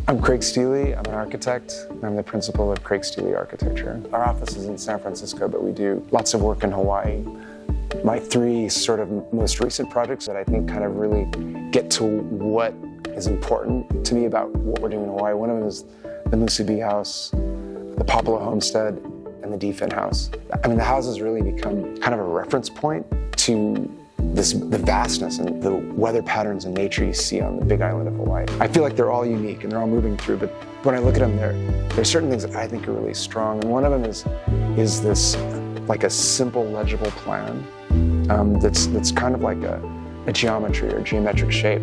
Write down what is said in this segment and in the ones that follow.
I'm Craig Steely. I'm an architect, and I'm the principal of Craig Steely Architecture. Our office is in San Francisco, but we do lots of work in Hawaii. My three sort of most recent projects that I think kind of really get to what is important to me about what we're doing in Hawaii. One of them is the Musubi House, the Popolo Homestead, and the Defin House. I mean, the houses really become kind of a reference point to the vastness and the weather patterns and nature you see on the Big Island of Hawaii. I feel like they're all unique and they're all moving through, but when I look at them, there's certain things that I think are really strong. And one of them is this like a simple, legible plan that's kind of like a geometry or geometric shape.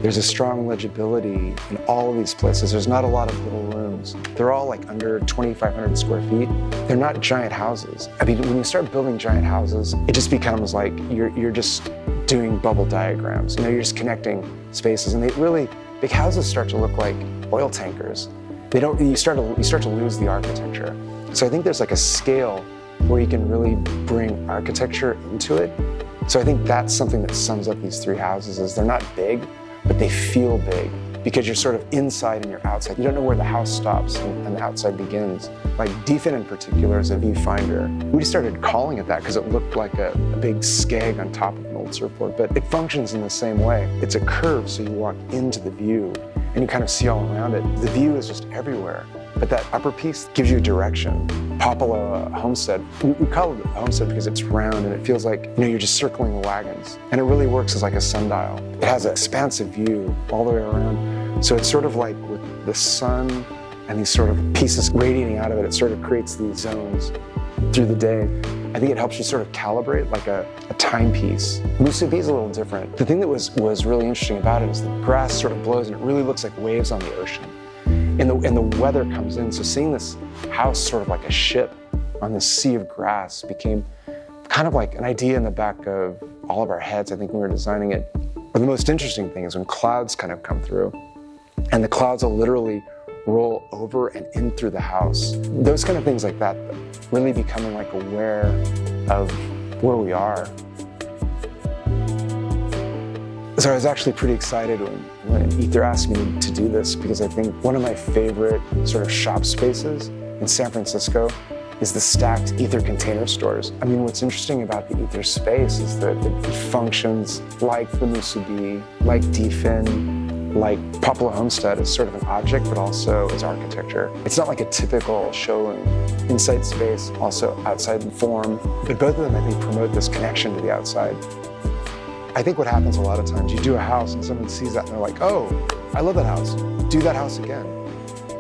There's a strong legibility in all of these places. There's not a lot of little rooms. They're all like under 2,500 square feet. They're not giant houses. I mean, when you start building giant houses, it just becomes like you're just doing bubble diagrams. You know, you're just connecting spaces, and big houses start to look like oil tankers. You start to lose the architecture. So I think there's like a scale where you can really bring architecture into it. So I think that's something that sums up these three houses is they're not big, but they feel big because you're sort of inside and you're outside. You don't know where the house stops and the outside begins. Like Defin in particular is a viewfinder. We just started calling it that because it looked like a big skeg on top of an old surfboard, but it functions in the same way. It's a curve, so you walk into the view and you kind of see all around it. The view is just everywhere, but that upper piece gives you direction. Popolo Homestead, we call it a homestead because it's round and it feels like, you're just circling the wagons. And it really works as like a sundial. It has an expansive view all the way around. So it's sort of like with the sun and these sort of pieces radiating out of it, it sort of creates these zones through the day. I think it helps you sort of calibrate like a timepiece. Musubi is a little different. The thing that was really interesting about it is the grass sort of blows and it really looks like waves on the ocean. And the weather comes in, so seeing this house sort of like a ship on this sea of grass became kind of like an idea in the back of all of our heads, I think, when we were designing it. But the most interesting thing is when clouds kind of come through, and the clouds will literally roll over and in through the house. Those kind of things like that, really becoming like aware of where we are. So I was actually pretty excited when AETHER asked me to do this because I think one of my favorite sort of shop spaces in San Francisco is the stacked AETHER container stores. I mean, what's interesting about the AETHER space is that it functions like the Musubi, like Defin, like Popolo Homestead as sort of an object, but also as architecture. It's not like a typical showroom. Inside space, also outside form, but both of them, I think, promote this connection to the outside. I think what happens a lot of times, you do a house and someone sees that and they're like, oh, I love that house, do that house again.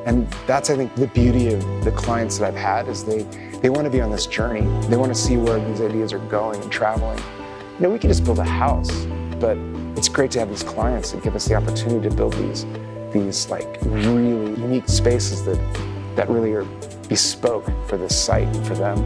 And that's, I think, the beauty of the clients that I've had is they want to be on this journey. They want to see where these ideas are going and traveling. We can just build a house, but it's great to have these clients that give us the opportunity to build these like really unique spaces that really are bespoke for this site and for them.